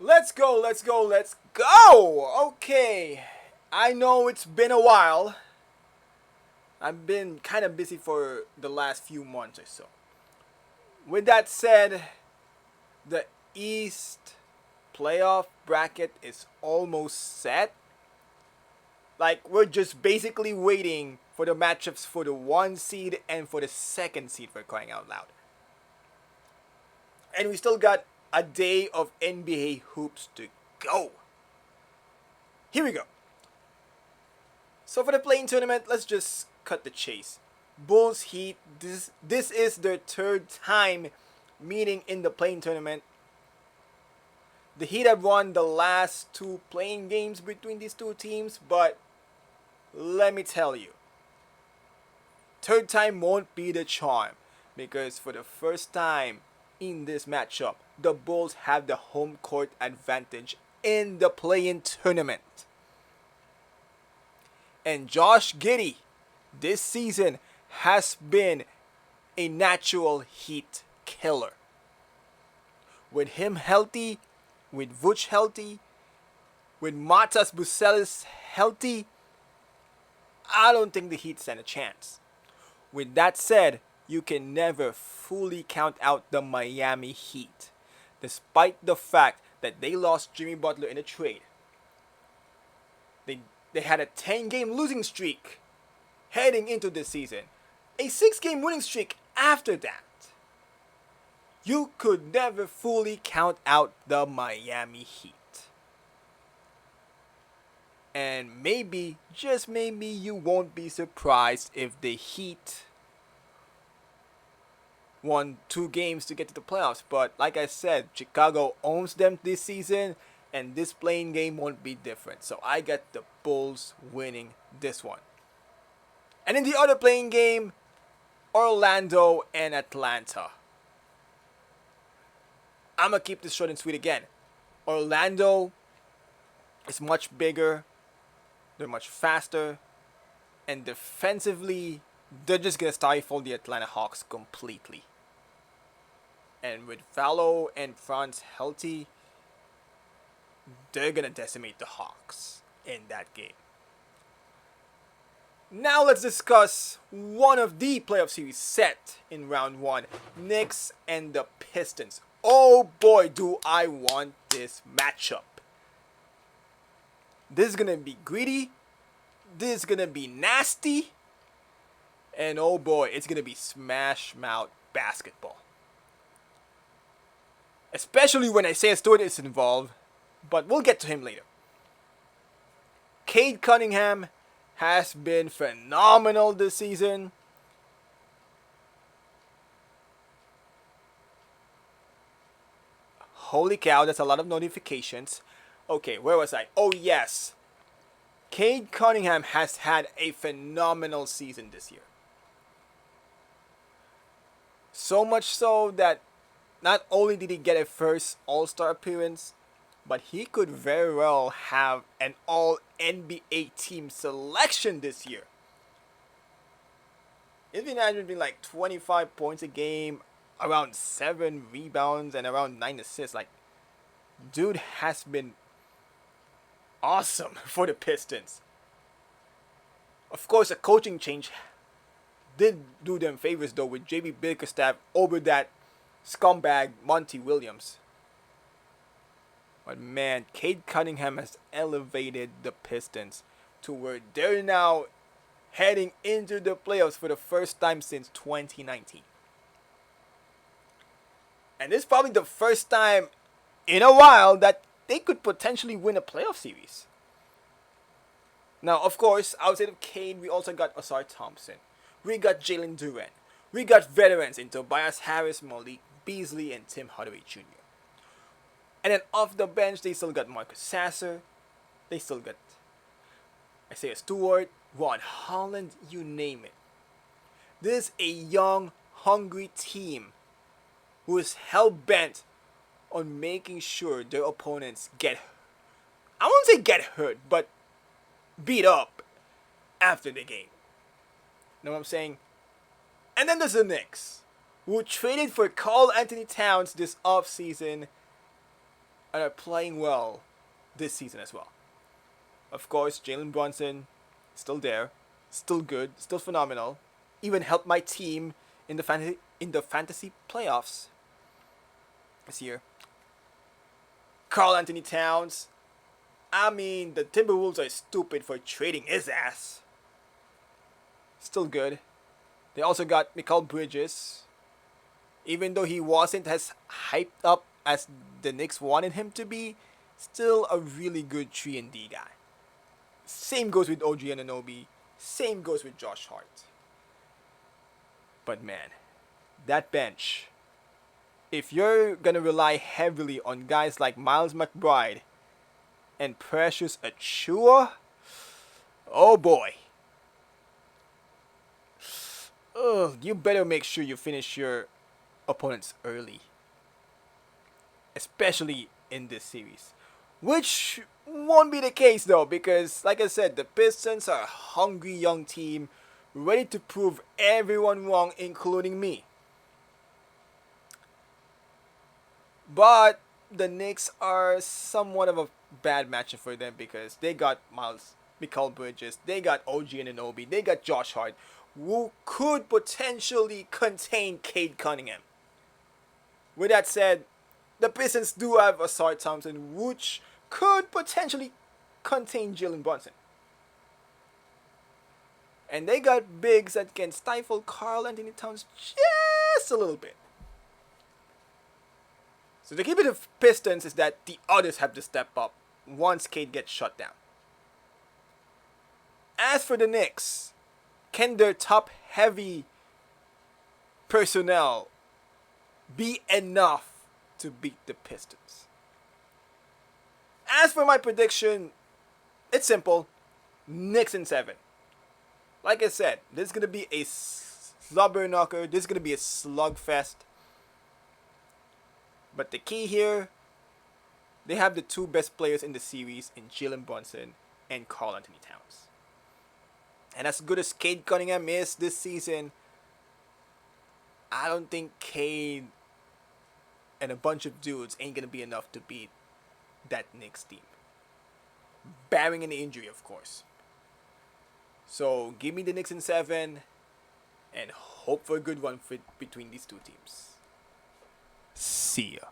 Let's go, let's go, let's go! Okay, I know it's been a while. I've been kind of busy for the last few months or so. With that said, the East playoff bracket is almost set. Like, we're just basically waiting for the matchups for the 1 seed and for the 2nd seed, for crying out loud. And we still got a day of NBA hoops to go. Here we go. So for the playing tournament, let's just cut the chase. Bulls Heat, this is their third time meeting in the playing tournament. The Heat have won the last two playing games between these two teams, but let me tell you, third time won't be the charm, because for the first time in this matchup, the Bulls have the home court advantage in the play-in tournament. And Josh Giddey this season has been a natural Heat killer. With him healthy, with Vooch healthy, with Matas Bucelis healthy, I don't think the Heat stand a chance. With that said, you can never fully count out the Miami Heat, despite the fact that they lost Jimmy Butler in a trade. They had a 10-game losing streak heading into this season, a 6-game winning streak after that. You could never fully count out the Miami Heat. And maybe, just maybe, you won't be surprised if the Heat won 2 games to get to the playoffs. But like I said, Chicago owns them this season, and this playing game won't be different. So I got the Bulls winning this one. And in the other playing game, Orlando and Atlanta. I'm going to keep this short and sweet again. Orlando is much bigger, they're much faster, and defensively, they're just going to stifle the Atlanta Hawks completely. And with Fallow and Franz healthy, they're going to decimate the Hawks in that game. Now let's discuss one of the playoff series set in round 1. Knicks and the Pistons. Oh boy, do I want this matchup. This is going to be greedy. This is going to be nasty. And oh boy, it's going to be smash mouth basketball. Especially when Isaiah Stewart is involved. But we'll get to him later. Cade Cunningham has been phenomenal this season. Holy cow, that's a lot of notifications. Okay, where was I? Oh yes. Cade Cunningham has had a phenomenal season this year. So much so that not only did he get a first All-Star appearance, but he could very well have an All-NBA team selection this year. He's been averaging like 25 points a game, around 7 rebounds, and around 9 assists. Like, dude has been awesome for the Pistons. Of course, a coaching change did do them favors though, with JB Bickerstaff over that scumbag Monty Williams. But man, Cade Cunningham has elevated the Pistons to where they're now heading into the playoffs for the first time since 2019. And this is probably the first time in a while that they could potentially win a playoff series. Now, of course, outside of Cade, we also got Osar Thompson. We got Jalen Duren. We got veterans in Tobias Harris, Malik Beasley, and Tim Hardaway Jr. And then off the bench, they still got Marcus Sasser. They still got Isaiah Stewart, Ron Holland, you name it. This is a young, hungry team who is hell-bent on making sure their opponents I won't say get hurt, but beat up after the game. Know what I'm saying? And then there's the Knicks, who traded for Karl Anthony Towns this offseason and are playing well this season as well. Of course, Jalen Brunson, still there, still good, still phenomenal. Even helped my team in the fantasy playoffs this year. Karl Anthony Towns. I mean, the Timberwolves are stupid for trading his ass. Still good. They also got Mikal Bridges. Even though he wasn't as hyped up as the Knicks wanted him to be, still a really good 3-and-D guy. Same goes with OG Anunoby. Same goes with Josh Hart. But man, that bench, if you're gonna rely heavily on guys like Miles McBride and Precious Achua, oh boy. You better make sure you finish your opponents early. Especially in this series. Which won't be the case though, because like I said, the Pistons are a hungry young team ready to prove everyone wrong, including me. But the Knicks are somewhat of a bad matchup for them because they got Mikal Bridges, they got OG Anunoby, they got Josh Hart, who could potentially contain Cade Cunningham. With that said, the Pistons do have Asar Thompson, which could potentially contain Jalen Brunson. And they got bigs that can stifle Karl Anthony Towns just a little bit. So the key with the Pistons is that the others have to step up once Cade gets shut down. As for the Knicks, can their top-heavy personnel be enough to beat the Pistons? As for my prediction, it's simple. Knicks in 7. Like I said, this is going to be a slobber knocker. This is going to be a slugfest. But the key here, they have the two best players in the series in Jalen Brunson and Karl Anthony Towns. And as good as Cade Cunningham is this season, I don't think Cade and a bunch of dudes ain't going to be enough to beat that Knicks team. Barring an injury, of course. So give me the Knicks in 7 and hope for a good one between these two teams. See ya.